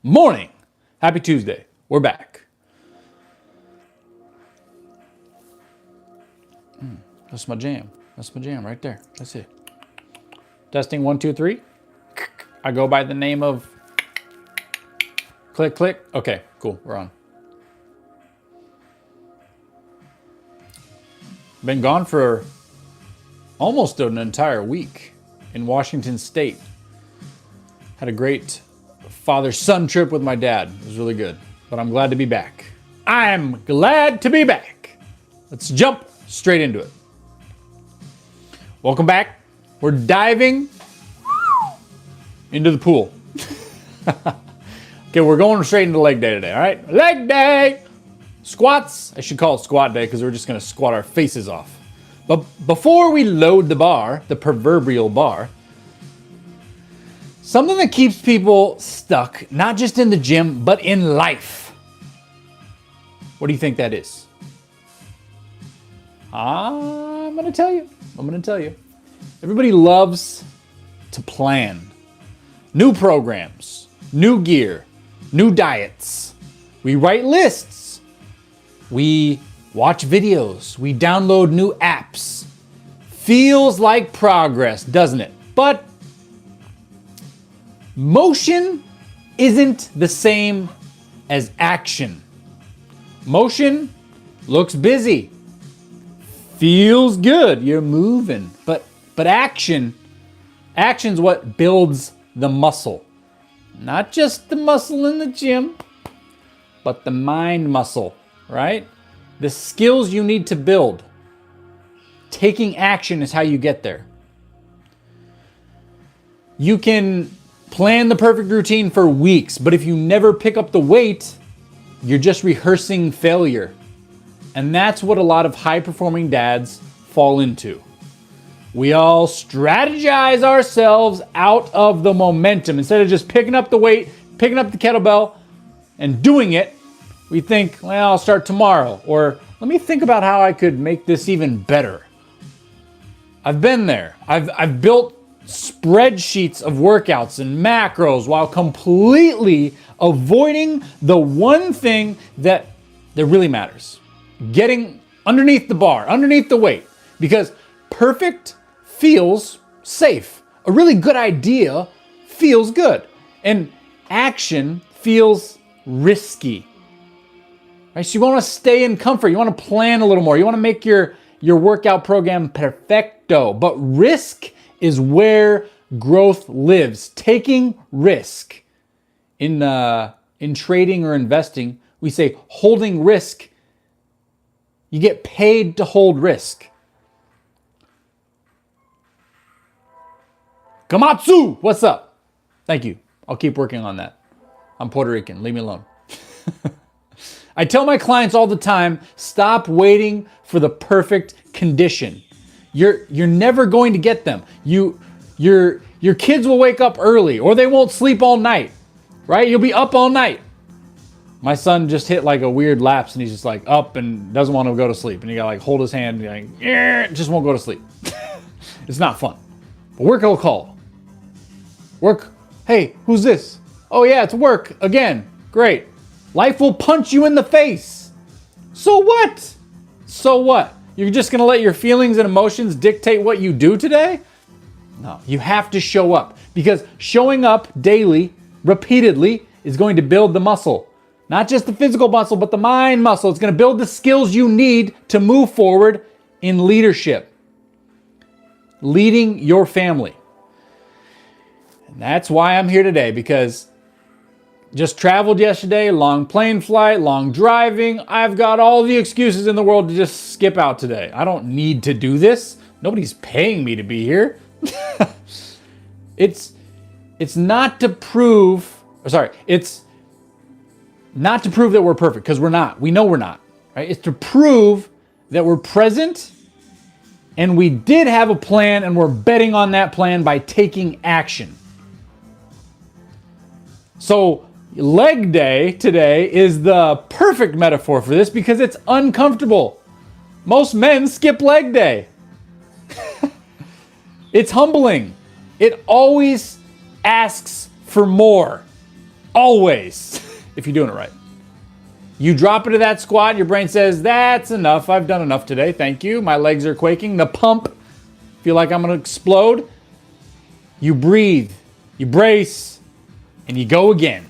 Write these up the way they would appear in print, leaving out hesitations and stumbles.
morning. Happy Tuesday. We're back. That's my jam. That's my jam right there. That's it. Testing 1, 2, 3. I go by the name of Click, click. Okay, cool. We're on. Been gone for almost an entire week in Washington State. Had a great father-son trip with my dad. It was really good. But I'm glad to be back. I'm glad to be back. Let's jump straight into it. Welcome back. We're diving into the pool. Okay, we're going straight into leg day today, all right? Leg day! Squats. I should call it squat day because we're just going to squat our faces off. But before we load the bar, the proverbial bar, something that keeps people stuck, not just in the gym, but in life. What do you think that is? I'm going to tell you. Everybody loves to plan. New programs, new gear, new diets. We write lists. We watch videos. We download new apps. Feels like progress, doesn't it? But motion isn't the same as action. Motion looks busy. Feels good. You're moving. But action's what builds the muscle. Not just the muscle in the gym, but the mind muscle, right? The skills you need to build. Taking action is how you get there. You can plan the perfect routine for weeks, but if you never pick up the weight, you're just rehearsing failure. And that's what a lot of high-performing dads fall into. We all strategize ourselves out of the momentum. Instead of just picking up the weight, picking up the kettlebell, and doing it, we think, well, I'll start tomorrow. Or let me think about how I could make this even better. I've been there. I've built spreadsheets of workouts and macros while completely avoiding the one thing that really matters. Getting underneath the bar, underneath the weight. Because perfect feels safe. A really good idea feels good. And action feels risky. Right? So you want to stay in comfort. You want to plan a little more. You want to make your workout program perfecto. But risk is where growth lives. Taking risk. In trading or investing, we say holding risk. You get paid to hold risk. Kamatsu, what's up? Thank you. I'll keep working on that. I'm Puerto Rican. Leave me alone. I tell my clients all the time, stop waiting for the perfect condition. You're never going to get them. Your kids will wake up early or they won't sleep all night, right? You'll be up all night. My son just hit like a weird lapse and he's just like up and doesn't want to go to sleep. And you gotta like hold his hand and like, just won't go to sleep. It's not fun. But work will call. Work, hey, who's this? Oh yeah, it's work again. Great. Life will punch you in the face. So what? So what? You're just gonna let your feelings and emotions dictate what you do today? No, you have to show up because showing up daily, repeatedly, is going to build the muscle. Not just the physical muscle, but the mind muscle. It's gonna build the skills you need to move forward in leadership. Leading your family. And that's why I'm here today, because just traveled yesterday, long plane flight, long driving. I've got all the excuses in the world to just skip out today. I don't need to do this. Nobody's paying me to be here. It's not to prove, it's not to prove that we're perfect, because we're not. We know we're not, right? It's to prove that we're present and we did have a plan and we're betting on that plan by taking action. So leg day today is the perfect metaphor for this because it's uncomfortable. Most men skip leg day. It's humbling. It always asks for more. Always, if you're doing it right. You drop into that squat, your brain says, that's enough. I've done enough today. Thank you. My legs are quaking. The pump, feel like I'm going to explode. You breathe, you brace, and you go again.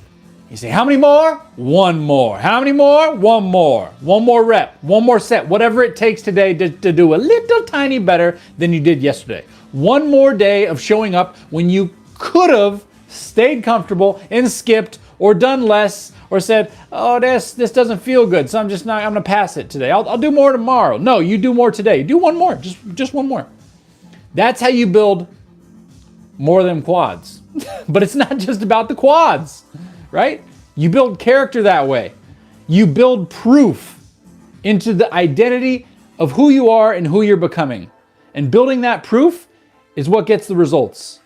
You say, how many more? One more. How many more? One more. One more rep, one more set, whatever it takes today to do a little tiny better than you did yesterday. One more day of showing up when you could have stayed comfortable and skipped or done less or said, oh, this doesn't feel good, so I'm going to pass it today. I'll do more tomorrow. No, you do more today. Do one more, just one more. That's how you build more than quads. But it's not just about the quads, right? You build character that way. You build proof into the identity of who you are and who you're becoming. And building that proof is what gets the results.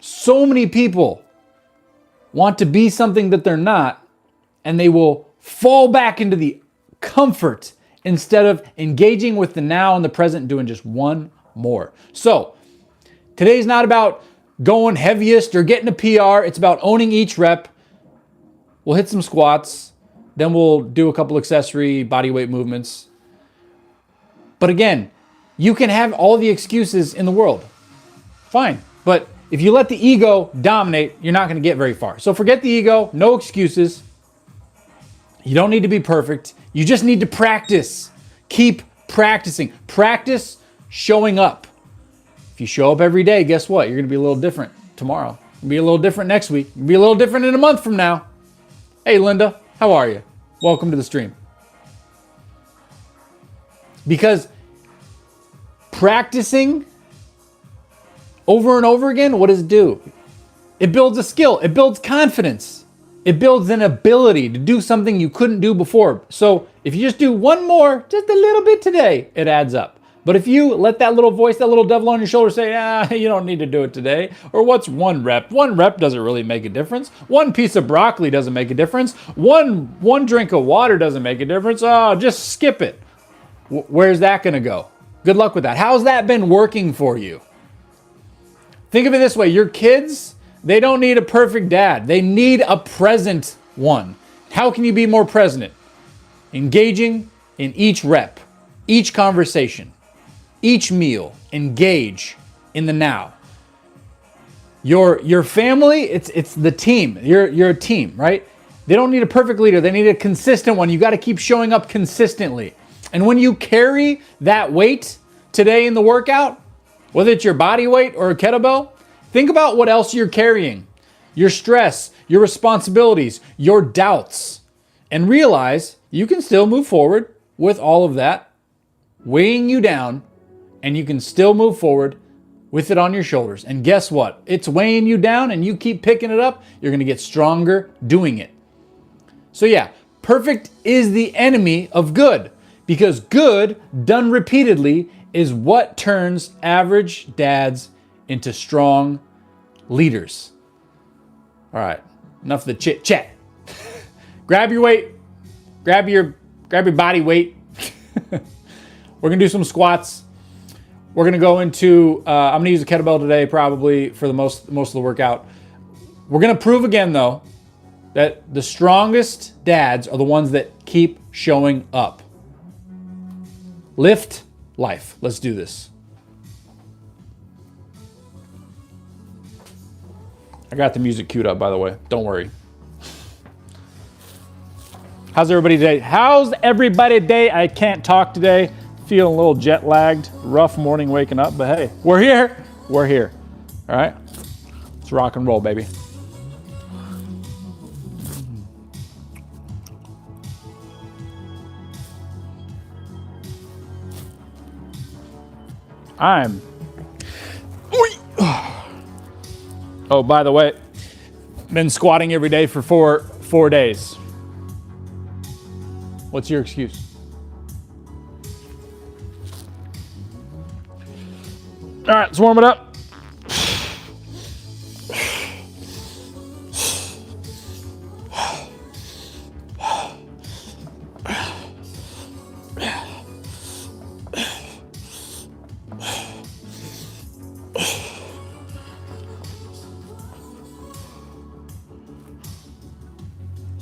So many people want to be something that they're not, and they will fall back into the comfort instead of engaging with the now and the present and doing just one more. So today's not about going heaviest or getting a PR. It's about owning each rep. We'll hit some squats. Then we'll do a couple accessory body weight movements. But again, you can have all the excuses in the world. Fine. But if you let the ego dominate, you're not going to get very far. So forget the ego, no excuses. You don't need to be perfect. You just need to practice. Keep practicing. Practice showing up. If you show up every day, guess what? You're going to be a little different tomorrow. You'll be a little different next week. You'll be a little different in a month from now. Hey, Linda, how are you? Welcome to the stream. Because practicing over and over again, what does it do? It builds a skill. It builds confidence. It builds an ability to do something you couldn't do before. So if you just do one more, just a little bit today, it adds up. But if you let that little voice, that little devil on your shoulder say, you don't need to do it today. Or what's one rep? One rep doesn't really make a difference. One piece of broccoli doesn't make a difference. One drink of water doesn't make a difference. Oh, just skip it. Where's that going to go? Good luck with that. How's that been working for you? Think of it this way. Your kids, they don't need a perfect dad. They need a present one. How can you be more present? Engaging in each rep, each conversation, each meal. Engage in the now. Your family, it's the team. You're a team, right? They don't need a perfect leader. They need a consistent one. You got to keep showing up consistently. And when you carry that weight today in the workout, whether it's your body weight or a kettlebell, think about what else you're carrying. Your stress, your responsibilities, your doubts. And realize you can still move forward with all of that weighing you down, and you can still move forward with it on your shoulders. And guess what? It's weighing you down and you keep picking it up, you're going to get stronger doing it. So yeah, perfect is the enemy of good, because good done repeatedly is what turns average dads into strong leaders. All right, enough of the chit chat. Grab your weight, grab your body weight. We're gonna do some squats. We're gonna go into, I'm gonna use a kettlebell today probably for the most of the workout. We're gonna prove again though, that the strongest dads are the ones that keep showing up. Lift life. Let's do this. I got the music queued up, by the way. Don't worry. How's everybody today? How's everybody today? I can't talk today. Feeling a little jet lagged. Rough morning waking up, but hey, we're here. We're here. All right? Let's rock and roll, baby. Oh, by the way, been squatting every day for four days. What's your excuse? All right, let's warm it up.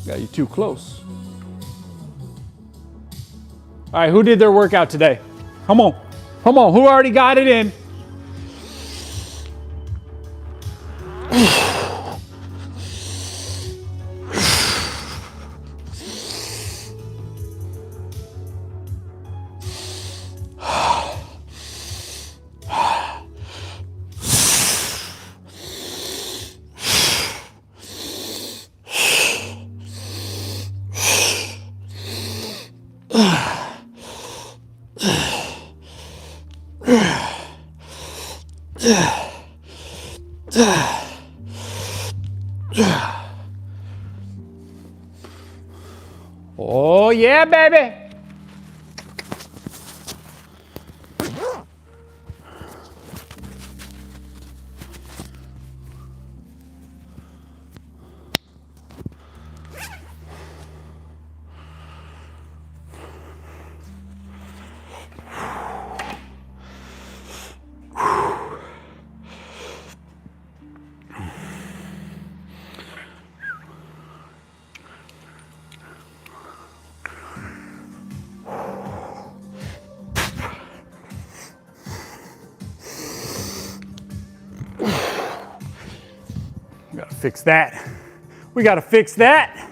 Got you too close. All right, who did their workout today? Come on, come on, who already got it in? Oh yeah, baby. We gotta fix that. We gotta fix that.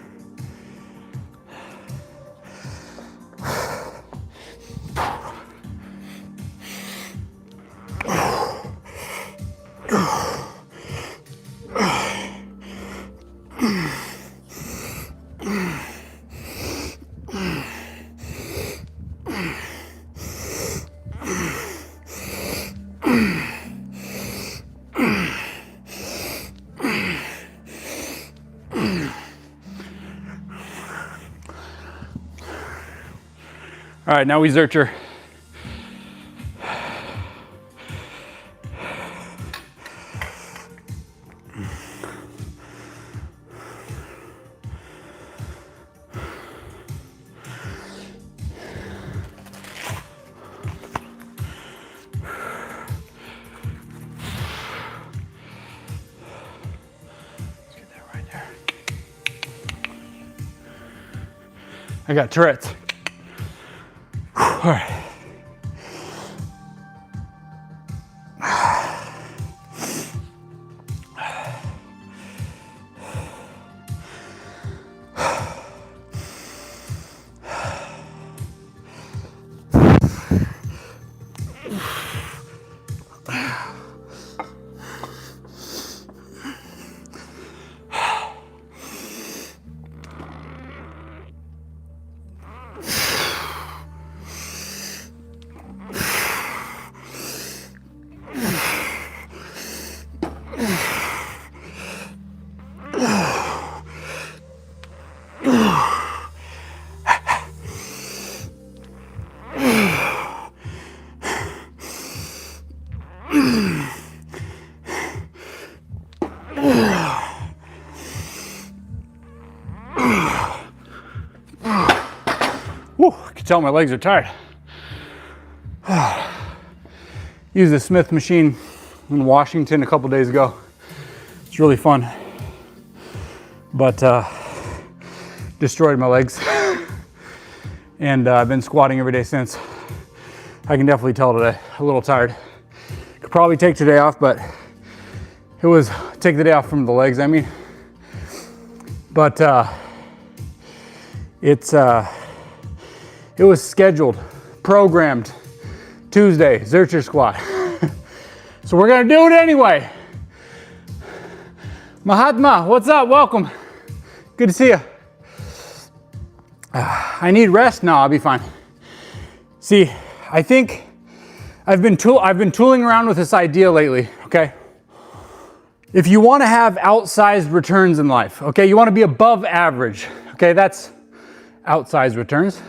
All right, now we zercher. I got Tourette's. All right. Whew, I can tell my legs are tired. Used the Smith machine in Washington a couple days ago. It's really fun, but destroyed my legs. And I've been squatting every day since. I can definitely tell today, a little tired. Could probably take today off, but it was take the day off from the legs, I mean. But it was scheduled, programmed, Tuesday, zercher squat. So we're gonna do it anyway. Mahatma, what's up? Welcome. Good to see you. I need rest. No, I'll be fine. See, I think I've been tooling around with this idea lately, okay? If you want to have outsized returns in life, okay, you want to be above average, okay, that's outsized returns.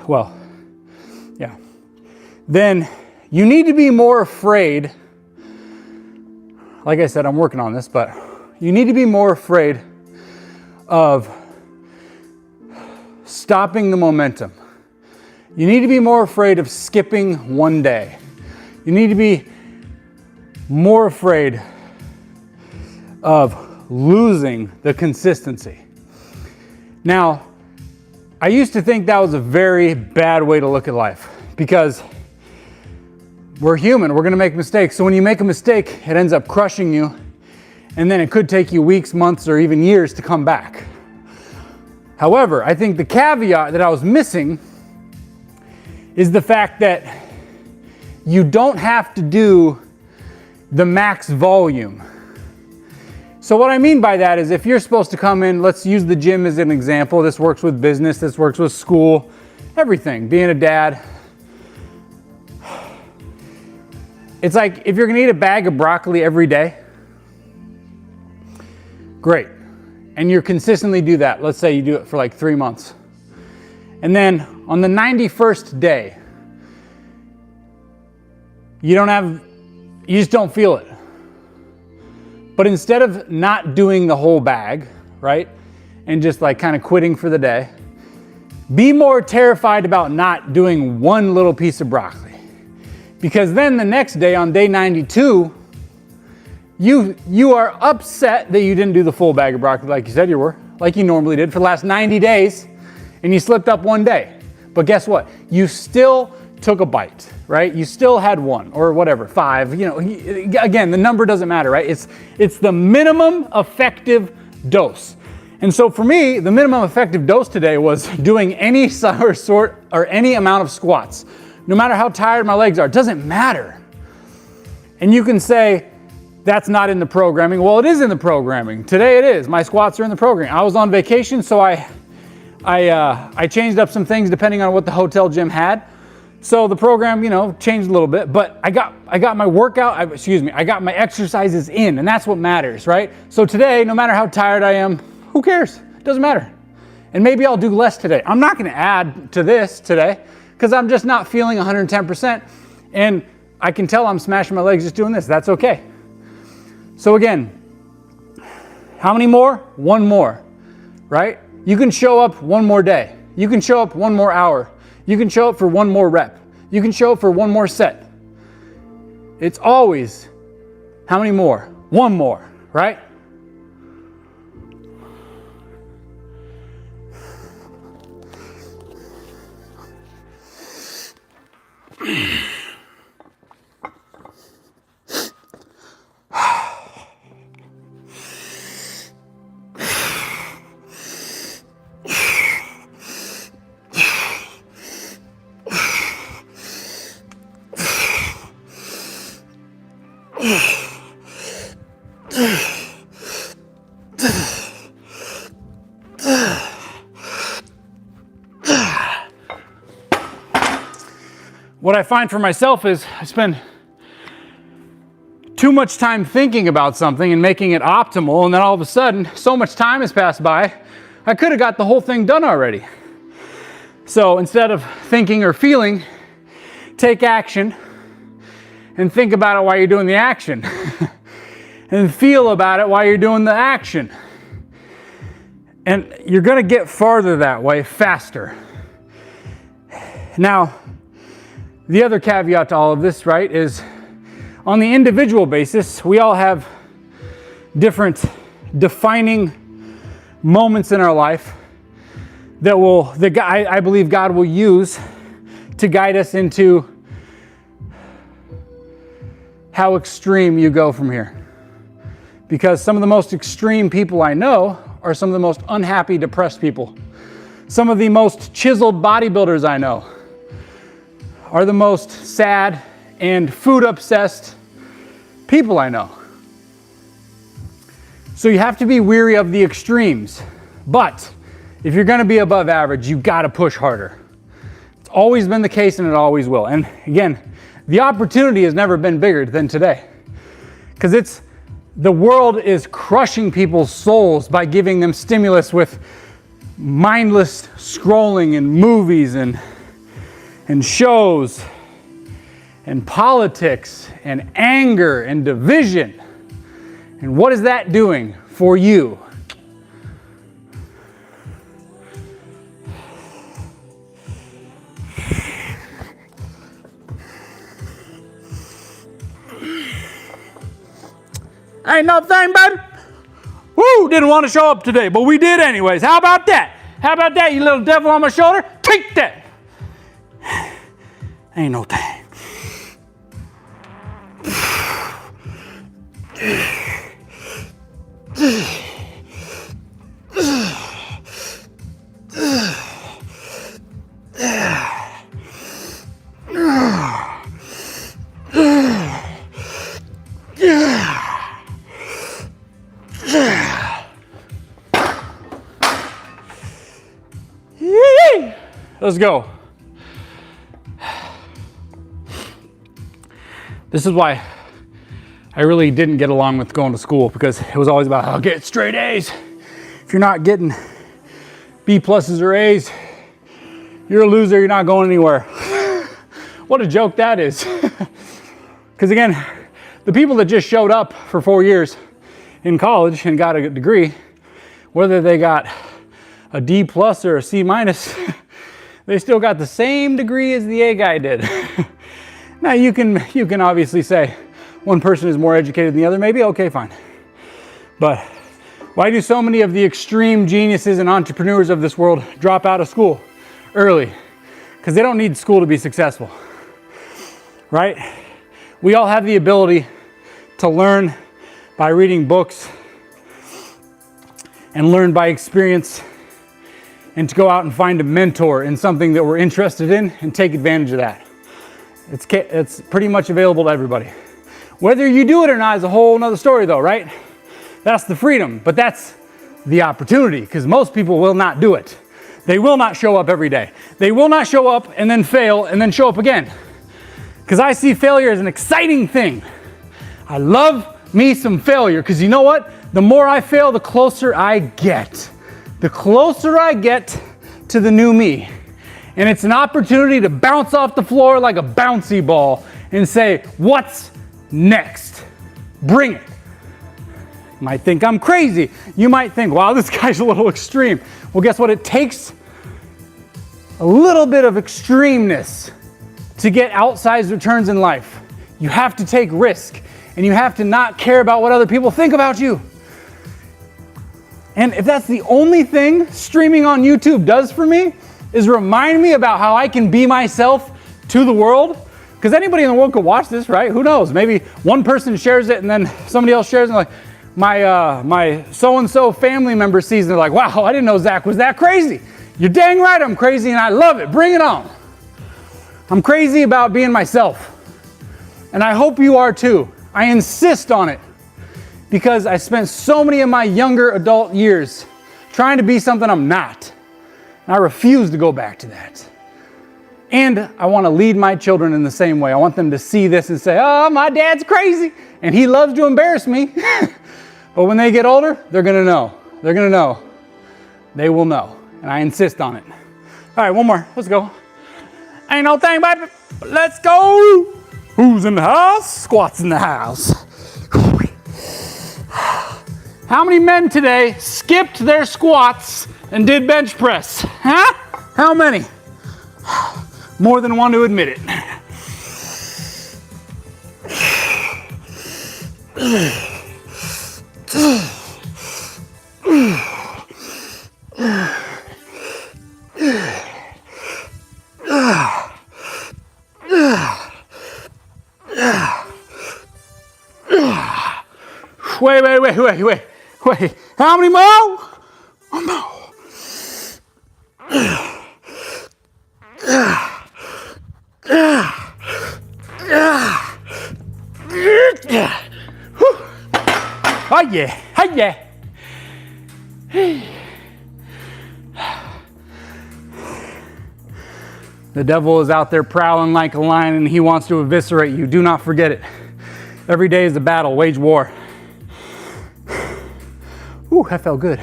Well, yeah. Then you need to be more afraid. Like I said, I'm working on this, but you need to be more afraid of stopping the momentum. You need to be more afraid of skipping one day. You need to be more afraid of losing the consistency. Now, I used to think that was a very bad way to look at life because we're human, we're gonna make mistakes. So when you make a mistake, it ends up crushing you, and then it could take you weeks, months, or even years to come back. However, I think the caveat that I was missing is the fact that you don't have to do the max volume. So what I mean by that is if you're supposed to come in, let's use the gym as an example. This works with business, this works with school, everything, being a dad. It's like if you're gonna eat a bag of broccoli every day, great. And you consistently do that. Let's say you do it for like 3 months. And then on the 91st day, you just don't feel it. But instead of not doing the whole bag, right, and just like kind of quitting for the day, be more terrified about not doing one little piece of broccoli. Because then the next day on day 92, you are upset that you didn't do the full bag of broccoli like you said you were, like you normally did for the last 90 days, and you slipped up one day. But guess what? You still took a bite, right? You still had one or whatever, 5, you know, again, the number doesn't matter, right? It's the minimum effective dose. And so for me, the minimum effective dose today was doing any sort or any amount of squats. No matter how tired my legs are, it doesn't matter. And you can say, that's not in the programming. Well, it is in the programming. Today it is. My squats are in the program. I was on vacation, so I changed up some things depending on what the hotel gym had. So the program, you know, changed a little bit, but I got my workout, I got my exercises in, and that's what matters, right? So today, no matter how tired I am, who cares? It doesn't matter. And maybe I'll do less today. I'm not gonna add to this today because I'm just not feeling 110%. And I can tell I'm smashing my legs just doing this. That's okay. So again, how many more? One more, right? You can show up one more day. You can show up one more hour. You can show up for one more rep. You can show up for one more set. It's always, how many more? One more, right? What I find for myself is I spend too much time thinking about something and making it optimal, and then all of a sudden, so much time has passed by, I could have got the whole thing done already. So instead of thinking or feeling, take action and think about it while you're doing the action. And feel about it while you're doing the action. And you're gonna get farther that way faster. Now, the other caveat to all of this, right, is on the individual basis, we all have different defining moments in our life that I believe God will use to guide us into how extreme you go from here. Because some of the most extreme people I know are some of the most unhappy, depressed people. Some of the most chiseled bodybuilders I know are the most sad and food obsessed people I know. So you have to be weary of the extremes. But if you're gonna be above average, you gotta push harder. It's always been the case and it always will. And again, the opportunity has never been bigger than today. Because the world is crushing people's souls by giving them stimulus with mindless scrolling and movies and shows and politics and anger and division. And what is that doing for you? Ain't no thing, baby. Woo, didn't want to show up today, but we did anyways. How about that? How about that, you little devil on my shoulder? Take that. Ain't no thing. Let's go. This is why I really didn't get along with going to school, because it was always about, I'll get straight A's. If you're not getting B pluses or A's, you're a loser, you're not going anywhere. What a joke that is. Because again, the people that just showed up for 4 years in college and got a degree, whether they got a D plus or a C minus, they still got the same degree as the A guy did. Now you can obviously say one person is more educated than the other, maybe, okay, fine. But why do so many of the extreme geniuses and entrepreneurs of this world drop out of school early? Because they don't need school to be successful, right? We all have the ability to learn by reading books and learn by experience, and to go out and find a mentor in something that we're interested in and take advantage of that. It's pretty much available to everybody. Whether you do it or not is a whole nother story though, right? That's the freedom, but that's the opportunity, because most people will not do it. They will not show up every day. They will not show up and then fail and then show up again. Because I see failure as an exciting thing. I love me some failure, because you know what? The more I fail, the closer I get. The closer I get to the new me. And it's an opportunity to bounce off the floor like a bouncy ball and say, what's next? Bring it. You might think I'm crazy. You might think, wow, this guy's a little extreme. Well, guess what? It takes a little bit of extremeness to get outsized returns in life. You have to take risk, and you have to not care about what other people think about you. And if that's the only thing streaming on YouTube does for me, is remind me about how I can be myself to the world. Because anybody in the world could watch this, right? Who knows? Maybe one person shares it and then somebody else shares it, and like, my so-and-so family member sees it, and they're like, wow, I didn't know Zach was that crazy. You're dang right I'm crazy, and I love it. Bring it on. I'm crazy about being myself. And I hope you are too. I insist on it. Because I spent so many of my younger adult years trying to be something I'm not. And I refuse to go back to that. And I want to lead my children in the same way. I want them to see this and say, oh, my dad's crazy, and he loves to embarrass me. But when they get older, they're going to know. They're going to know. They will know. And I insist on it. All right, one more. Let's go. Ain't no thing, baby. Let's go. Who's in the house? Squats in the house. How many men today skipped their squats and did bench press? Huh? How many? More than one to admit it. Wait. How many more? One more. Oh yeah. Oh yeah. The devil is out there prowling like a lion, and he wants to eviscerate you. Do not forget it. Every day is a battle. Wage war. Ooh, that felt good.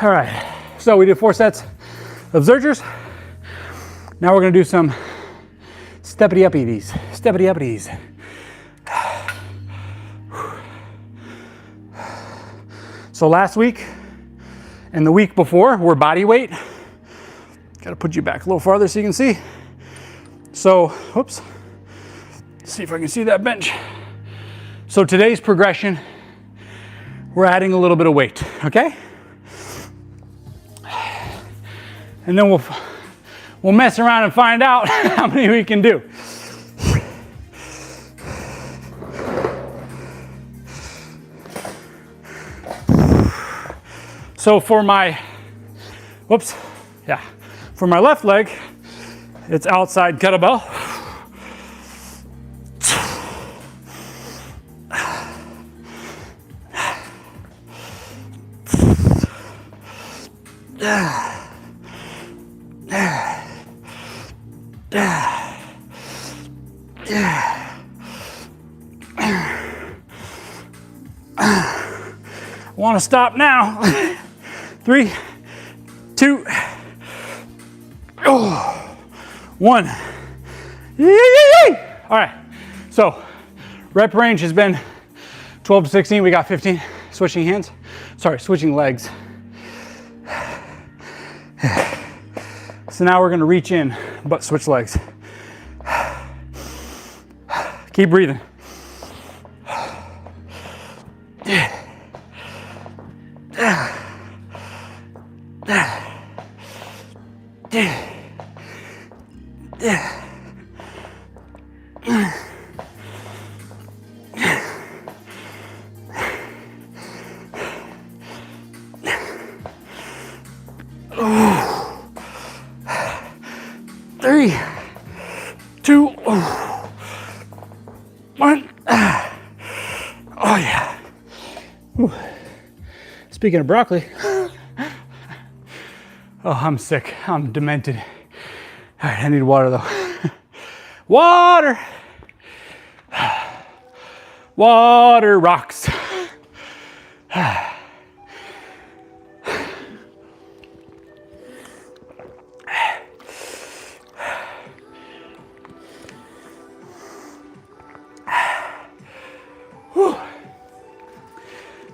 All right, so we did 4 sets of Zerchers. Now we're gonna do some steppity-uppities. Steppity-uppities. So last week and the week before were body weight. Gotta put you back a little farther so you can see. So, whoops. See if I can see that bench. So today's progression, we're adding a little bit of weight, okay? And then we'll mess around and find out how many we can do. So for my, for my left leg, it's outside kettlebell. Want to stop now. 3, 2, 1. All right, so rep range has been 12 to 16. We got 15. Switching hands, switching legs. So now we're gonna reach in, but switch legs. Keep breathing. Three, 2, 1. Oh yeah. Ooh. Speaking of broccoli, oh, I'm sick. I'm demented. All right, I need water though. Water. Water rocks.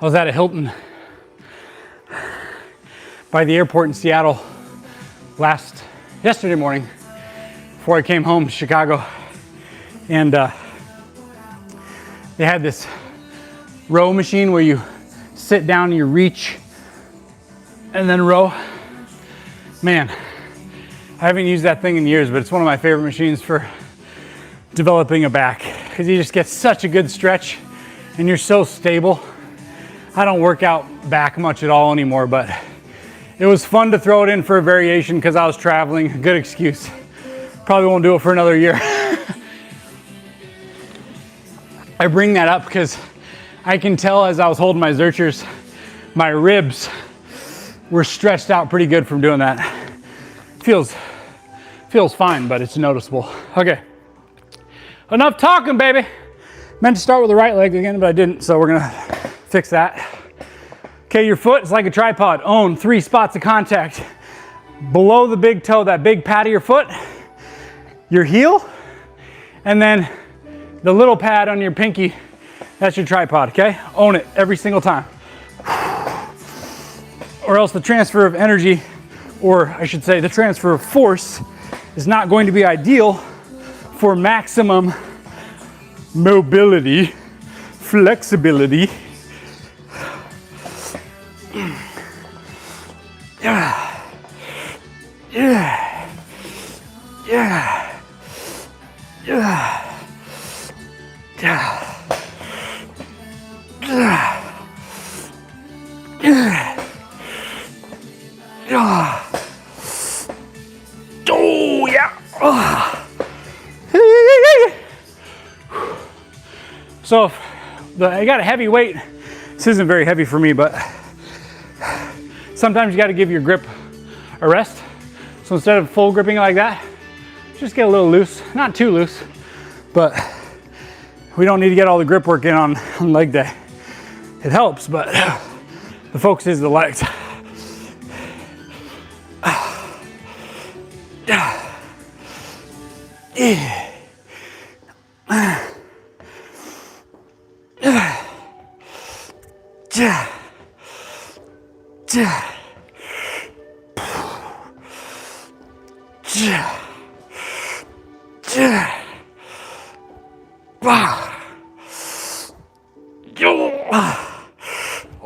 I was at a Hilton by the airport in Seattle yesterday morning before I came home to Chicago, and they had this row machine where you sit down and you reach and then row. Man, I haven't used that thing in years, but it's one of my favorite machines for developing a back because you just get such a good stretch and you're so stable. I don't work out back much at all anymore, but it was fun to throw it in for a variation because I was traveling. Good excuse. Probably won't do it for another year. I bring that up because I can tell as I was holding my Zerchers, my ribs were stretched out pretty good from doing that. Feels fine, but it's noticeable. Okay, enough talking, baby. Meant to start with the right leg again, but I didn't, so we're gonna fix that. Okay, your foot is like a tripod. Own 3 spots of contact. Below the big toe, that big pad of your foot, your heel, and then the little pad on your pinky, that's your tripod, okay? Own it every single time. Or else the transfer of energy, or I should say the transfer of force, is not going to be ideal for maximum mobility, flexibility. Yeah. Yeah. Yeah. Yeah. Yeah. Yeah. Yeah. Oh, yeah. So I got a heavy weight. This isn't very heavy for me, but sometimes you got to give your grip a rest. So instead of full gripping like that, just get a little loose. Not too loose, but we don't need to get all the grip work in on leg day. It helps, but the focus is the legs.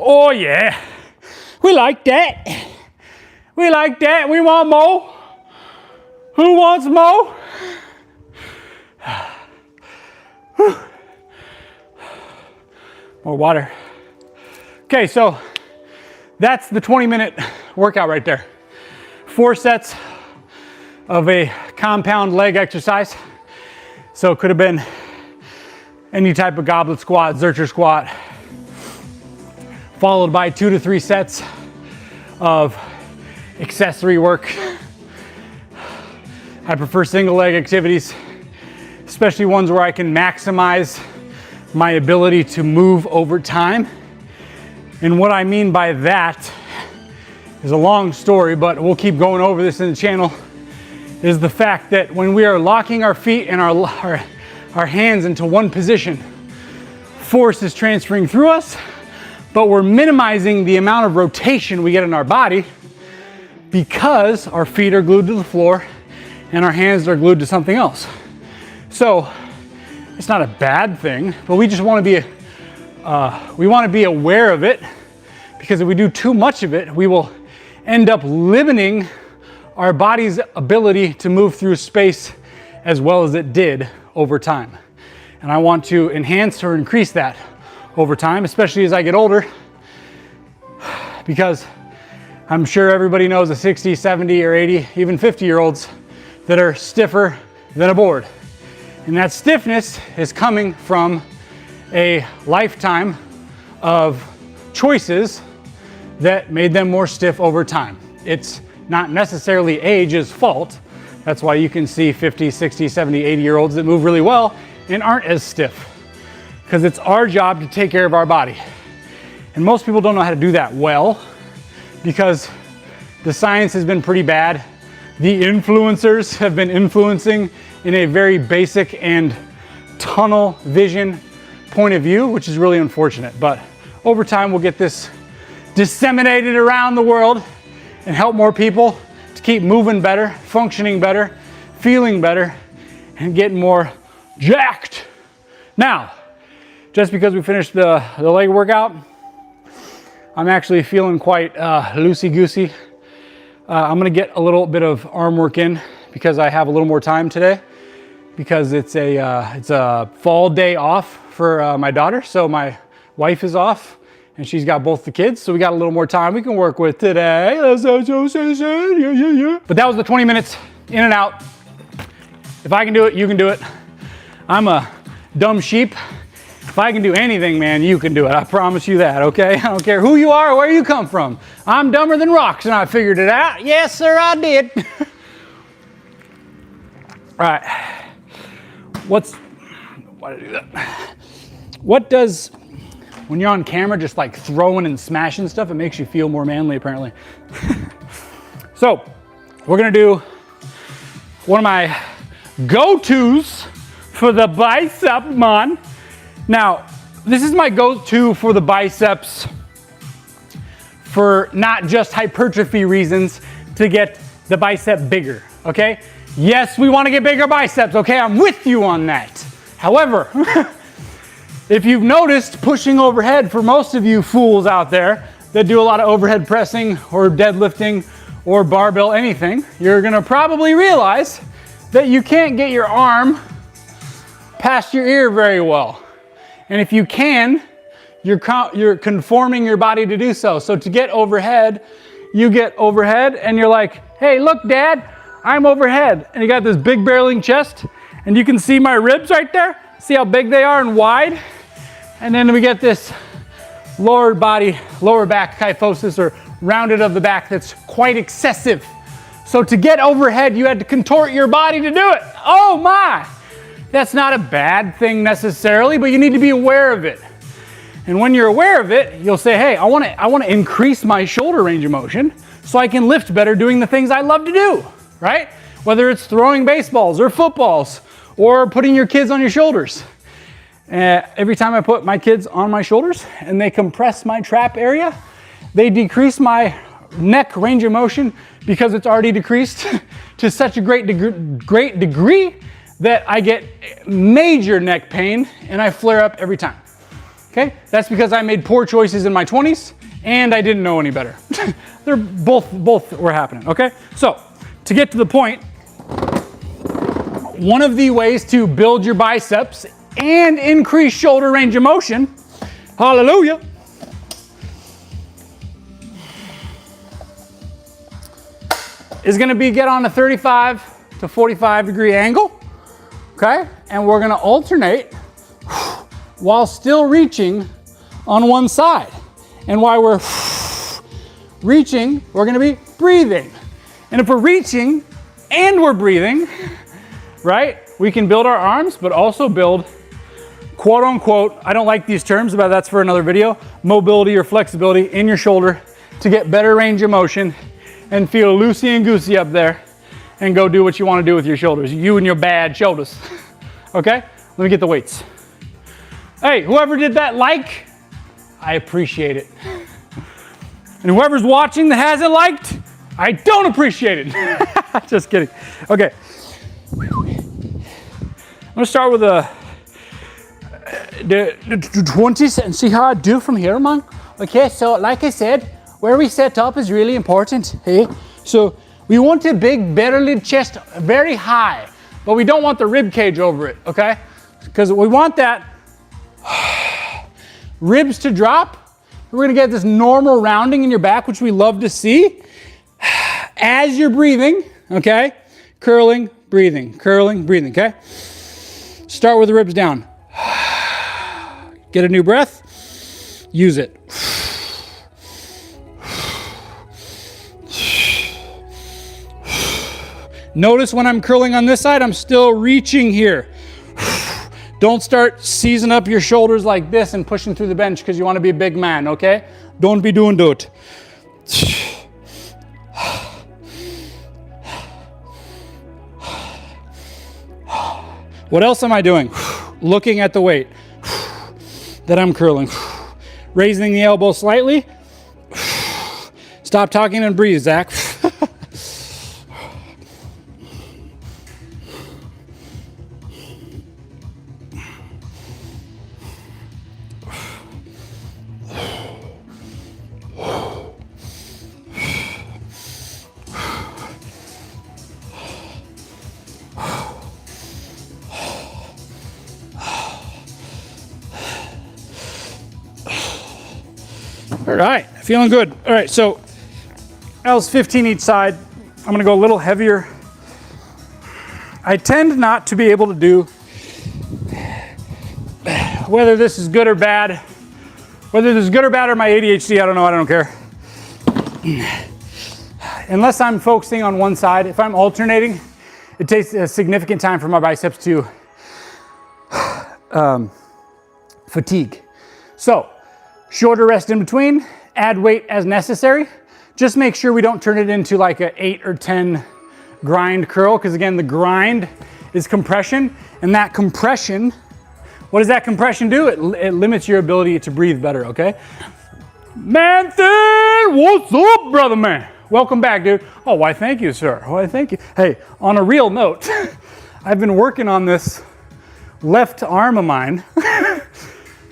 Oh yeah, we like that. We like that. We want more. Who wants more? More water. Okay, so that's the 20-minute workout right there. 4 sets of a compound leg exercise. So it could have been any type of goblet squat, zercher squat, followed by 2 to 3 sets of accessory work. I prefer single leg activities, especially ones where I can maximize my ability to move over time. And what I mean by that is a long story, but we'll keep going over this in the channel, is the fact that when we are locking our feet and our hands into one position, force is transferring through us, but we're minimizing the amount of rotation we get in our body because our feet are glued to the floor and our hands are glued to something else. So it's not a bad thing, but we just want to be aware of it, because if we do too much of it, we will end up limiting our body's ability to move through space as well as it did over time. And I want to enhance or increase that over time, especially as I get older, because I'm sure everybody knows the 60, 70, or 80, even 50-year-olds that are stiffer than a board. And that stiffness is coming from a lifetime of choices that made them more stiff over time. It's not necessarily age's fault. That's why you can see 50, 60, 70, 80-year-olds that move really well and aren't as stiff, because it's our job to take care of our body. And most people don't know how to do that well because the science has been pretty bad. The influencers have been influencing in a very basic and tunnel vision point of view, which is really unfortunate. But over time, we'll get this disseminated around the world and help more people to keep moving better, functioning better, feeling better, and getting more jacked. Now, just because we finished the leg workout, I'm actually feeling quite loosey-goosey. I'm gonna get a little bit of arm work in because I have a little more time today, because it's a fall day off for my daughter. So my wife is off and she's got both the kids. So we got a little more time we can work with today. But that was the 20 minutes in and out. If I can do it, you can do it. I'm a dumb sheep. If I can do anything, man, you can do it. I promise you that, okay? I don't care who you are or where you come from. I'm dumber than rocks and I figured it out. Yes, sir, I did. All right. Why did I do that? What does, when you're on camera, just like throwing and smashing stuff, it makes you feel more manly, apparently. So, we're gonna do one of my go-tos for the bicep mon. Now, this is my go-to for the biceps for not just hypertrophy reasons, to get the bicep bigger, okay? Yes, we wanna get bigger biceps, okay? I'm with you on that. However, if you've noticed, pushing overhead for most of you fools out there that do a lot of overhead pressing or deadlifting or barbell anything, you're gonna probably realize that you can't get your arm past your ear very well. And if you can, you're conforming your body to do so. So to get overhead, you get overhead and you're like, hey, look, Dad, I'm overhead. And you got this big barreling chest and you can see my ribs right there. See how big they are and wide? And then we get this lower back kyphosis, or rounded of the back, that's quite excessive. So to get overhead, you had to contort your body to do it. Oh my! That's not a bad thing necessarily, but you need to be aware of it. And when you're aware of it, you'll say, hey, I want to increase my shoulder range of motion so I can lift better doing the things I love to do, right? Whether it's throwing baseballs or footballs or putting your kids on your shoulders. Every time I put my kids on my shoulders and they compress my trap area, they decrease my neck range of motion because it's already decreased to such a great degree that I get major neck pain and I flare up every time. Okay, that's because I made poor choices in my 20s and I didn't know any better. They're both were happening, okay? So, to get to the point, one of the ways to build your biceps and increase shoulder range of motion, hallelujah, is gonna be get on a 35 to 45 degree angle, okay? And we're gonna alternate while still reaching on one side. And while we're reaching, we're gonna be breathing. And if we're reaching and we're breathing, right? We can build our arms, but also build, quote unquote, I don't like these terms, but that's for another video, mobility or flexibility in your shoulder to get better range of motion and feel loosey and goosey up there and go do what you want to do with your shoulders, you and your bad shoulders. Okay, let me get the weights. Hey, whoever did that like, I appreciate it. And whoever's watching that hasn't liked, I don't appreciate it. Just kidding. Okay. I'm gonna start with the 20s and see how I do from here, man. Okay, so like I said, where we set up is really important, hey? So we want a big belly chest very high, but we don't want the rib cage over it, okay? Because we want that ribs to drop. We're gonna get this normal rounding in your back, which we love to see. As you're breathing, okay? Curling, breathing, okay? Start with the ribs down. Get a new breath, use it. Notice when I'm curling on this side, I'm still reaching here. Don't start seizing up your shoulders like this and pushing through the bench because you want to be a big man, okay? Don't be doing that. What else am I doing? Looking at the weight that I'm curling. Raising the elbow slightly. Stop talking and breathe, Zach. All right, feeling good. All right, so that was 15 each side. I'm gonna go a little heavier. I tend not to be able to do, whether this is good or bad, whether this is good or bad or my ADHD, I don't know, I don't care. Unless I'm focusing on one side, if I'm alternating, it takes a significant time for my biceps to fatigue. So, shorter rest in between, add weight as necessary. Just make sure we don't turn it into like an 8 or 10 grind curl, because again, the grind is compression, and that compression, what does that compression do? It limits your ability to breathe better, okay? Manthan, what's up, brother man? Welcome back, dude. Oh, why thank you, sir. Why thank you. Hey, on a real note, I've been working on this left arm of mine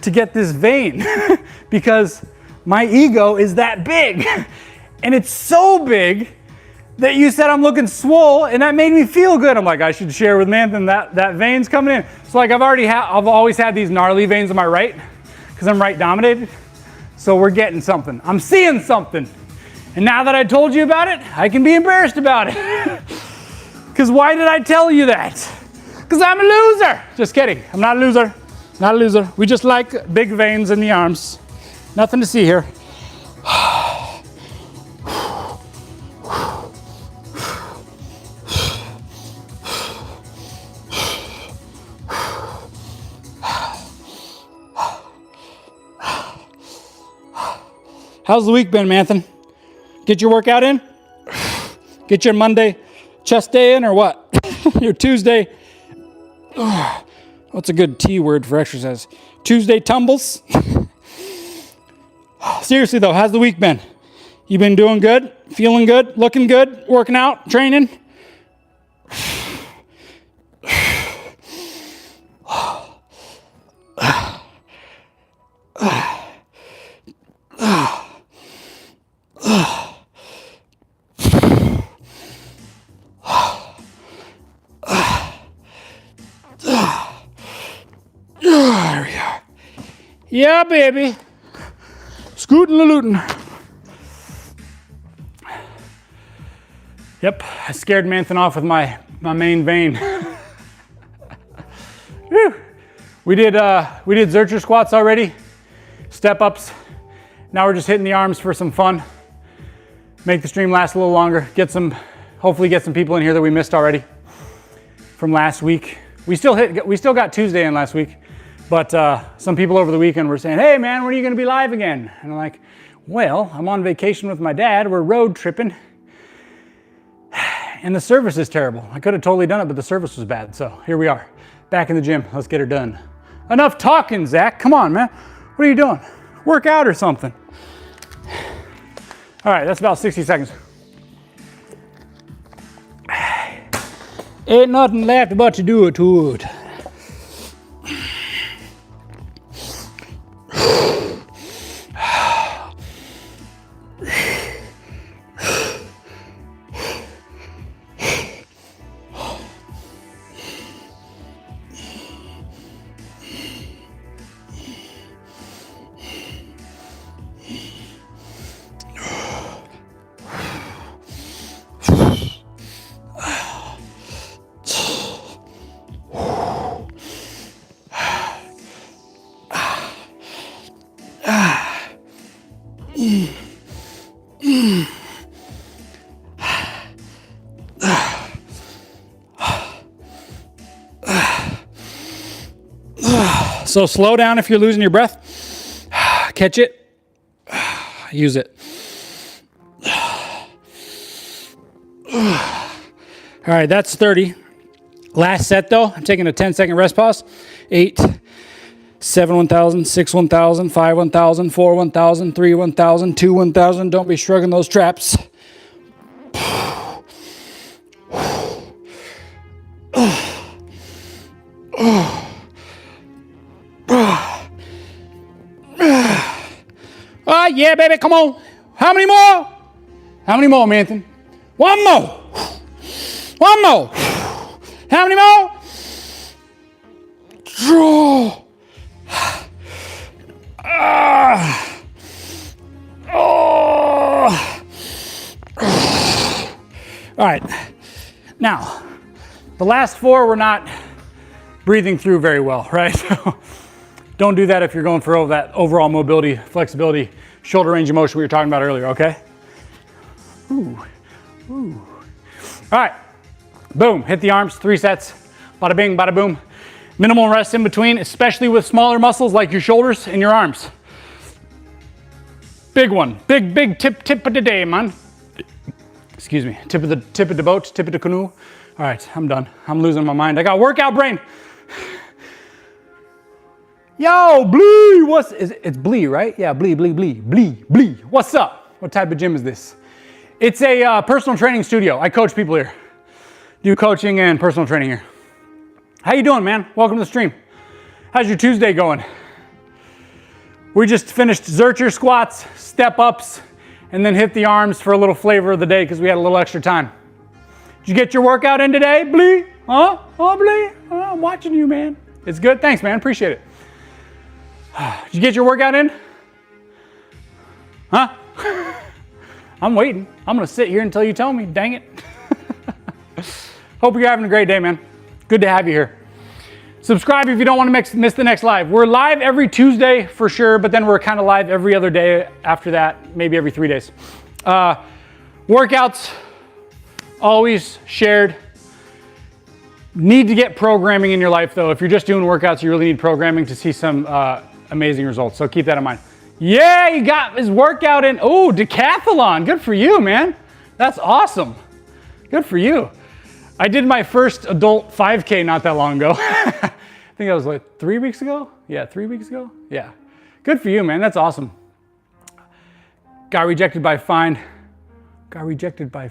to get this vein because my ego is that big. And it's so big that you said I'm looking swole, and that made me feel good. I'm like, I should share with Manthan that vein's coming in. So like I've always had these gnarly veins on my right because I'm right dominated. So we're getting something. I'm seeing something. And now that I told you about it, I can be embarrassed about it. Because why did I tell you that? Because I'm a loser. Just kidding. I'm not a loser. Not a loser. We just like big veins in the arms. Nothing to see here. How's the week been, Manthan? Get your workout in? Get your Monday chest day in or what? Your Tuesday, what's a good T word for exercise? Tuesday tumbles? Seriously though, how's the week been? You been doing good? Feeling good? Looking good? Working out? Training? Yeah, baby. Scootin' la lootin'. Yep, I scared Manthan off with my main vein. Whew. We did Zercher squats already, step ups. Now we're just hitting the arms for some fun. Make the stream last a little longer. Hopefully get some people in here that we missed already from last week. We still got Tuesday in last week, but some people over the weekend were saying, hey man, when are you gonna be live again? And I'm like, well, I'm on vacation with my dad. We're road tripping. And the service is terrible. I could have totally done it, but the service was bad. So here we are, back in the gym. Let's get her done. Enough talking, Zach. Come on, man. What are you doing? Work out or something. All right, that's about 60 seconds. Ain't nothing left but to do it to it. So slow down if you're losing your breath. Catch it. Use it. All right, that's 30. Last set though, I'm taking a 10-second rest pause. 8, 7, 1,000, 6, 1,000, 5, 1,000, 4, 1,000, 3, 1,000, 2, 1,000. Don't be shrugging those traps. Oh, yeah, baby, come on. How many more? How many more, Manthan? One more. One more. How many more? Draw. All right. Now, the last 4 were not breathing through very well, right? So don't do that if you're going for that overall mobility, flexibility, shoulder range of motion we were talking about earlier, okay? Ooh. Ooh. All right. Boom. Hit the arms, 3 sets. Bada bing, bada boom. Minimal rest in between, especially with smaller muscles like your shoulders and your arms. Big one. Big tip of the day, man. Excuse me. Tip of the boat, tip of the canoe. All right, I'm done. I'm losing my mind. I got workout brain. Yo, Blee, it's Blee, right? Yeah, Blee. What's up? What type of gym is this? It's a personal training studio. I coach people here. Do coaching and personal training here. How you doing, man? Welcome to the stream. How's your Tuesday going? We just finished Zercher squats, step ups, and then hit the arms for a little flavor of the day because we had a little extra time. Did you get your workout in today, Blee? Huh? Oh, Blee? Oh, I'm watching you, man. It's good. Thanks, man. Appreciate it. Did you get your workout in? Huh? I'm waiting. I'm going to sit here until you tell me. Dang it. Hope you're having a great day, man. Good to have you here. Subscribe if you don't want to miss the next live. We're live every Tuesday for sure, but then we're kind of live every other day after that, maybe every 3 days. Workouts, always shared. Need to get programming in your life though. If you're just doing workouts, you really need programming to see some amazing results. So keep that in mind. Yeah, he got his workout in. Oh, decathlon. Good for you, man. That's awesome. Good for you. I did my first adult 5K not that long ago. I think that was like 3 weeks ago. Yeah, 3 weeks ago. Yeah. Good for you, man. That's awesome. Got rejected by fine. Got rejected by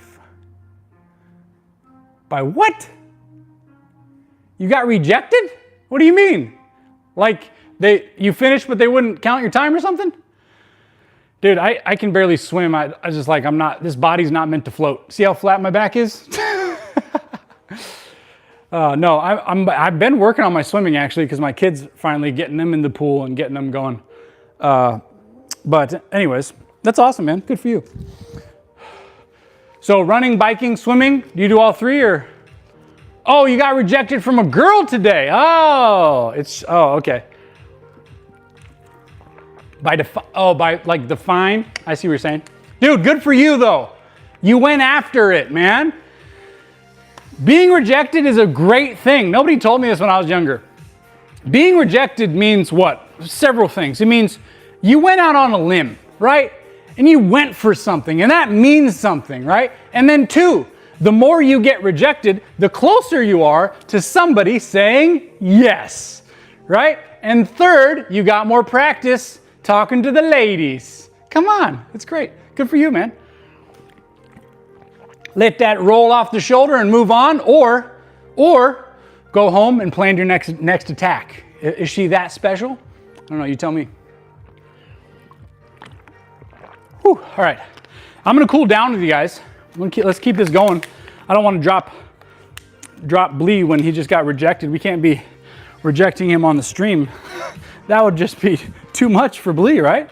what? You got rejected? What do you mean? Like you finished but they wouldn't count your time or something? Dude, I can barely swim. I just like, this body's not meant to float. See how flat my back is? No, I've been working on my swimming actually because my kids finally getting them in the pool and getting them going. But anyways, that's awesome, man. Good for you. So running, biking, swimming, do you do all three or? Oh, you got rejected from a girl today. Oh, okay. By like define. I see what you're saying. Dude, good for you though. You went after it, man. Being rejected is a great thing. Nobody told me this when I was younger. Being rejected means what? Several things. It means you went out on a limb, right? And you went for something, and that means something, right? And then two, the more you get rejected, the closer you are to somebody saying yes, right? And third, you got more practice talking to the ladies. Come on, it's great. Good for you, man. Let that roll off the shoulder and move on, or go home and plan your next attack. Is she that special? I don't know, you tell me. Whew, all right, I'm gonna cool down with you guys. Let's keep this going. I don't want to drop Blee when he just got rejected. We can't be rejecting him on the stream. That would just be too much for Blee, right?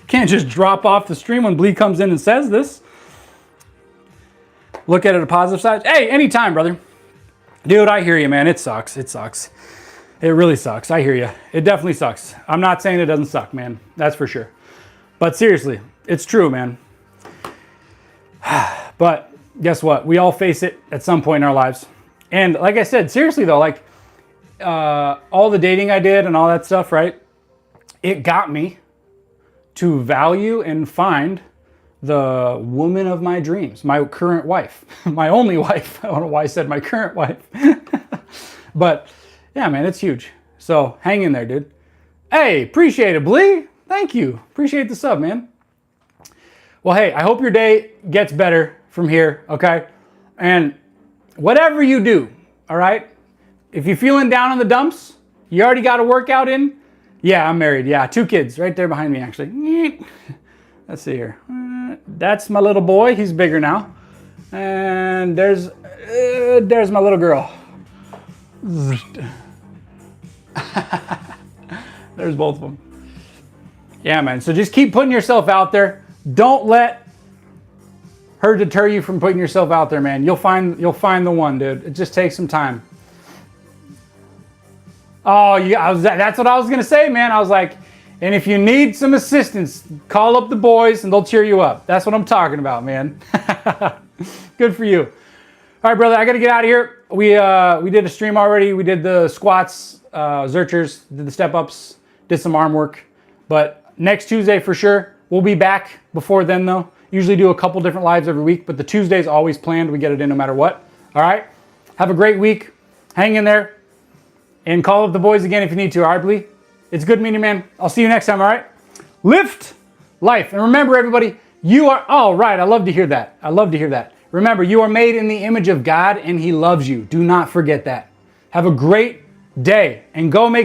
Can't just drop off the stream when Blee comes in and says this. Look at it a positive side. Hey, anytime, brother. Dude, I hear you, man. It sucks. It sucks. It really sucks. I hear you. It definitely sucks. I'm not saying it doesn't suck, man. That's for sure. But seriously, it's true, man. But guess what? We all face it at some point in our lives. And like I said, seriously though, like all the dating I did and all that stuff, right? It got me to value and find the woman of my dreams, my current wife, my only wife. I don't know why I said my current wife. But yeah, man, it's huge. So hang in there, dude. Hey, appreciate it, Blee. Thank you. Appreciate the sub, man. Well, hey, I hope your day gets better from here, okay? And whatever you do, all right? If you're feeling down in the dumps, you already got a workout in? Yeah, I'm married. Yeah, 2 kids right there behind me, actually. Let's see here. That's my little boy. He's bigger now. And there's my little girl. There's both of them. Yeah, man. So just keep putting yourself out there. Don't let her deter you from putting yourself out there, man. You'll find the one, dude. It just takes some time. Oh, yeah. That's what I was gonna say, man. I was like, and if you need some assistance, call up the boys and they'll cheer you up. That's what I'm talking about, man. Good for you. All right, brother. I gotta get out of here. We did a stream already. We did the squats, zerchers, did the step ups, did some arm work, but. Next Tuesday for sure. We'll be back before then though. Usually do a couple different lives every week, but the Tuesday's always planned. We get it in no matter what. All right. Have a great week. Hang in there. And call up the boys again if you need to. All right, Blee? It's good meeting you, man. I'll see you next time, all right? Lift life. And remember, everybody, you are... Oh, right. I love to hear that. I love to hear that. Remember, you are made in the image of God and He loves you. Do not forget that. Have a great day and go make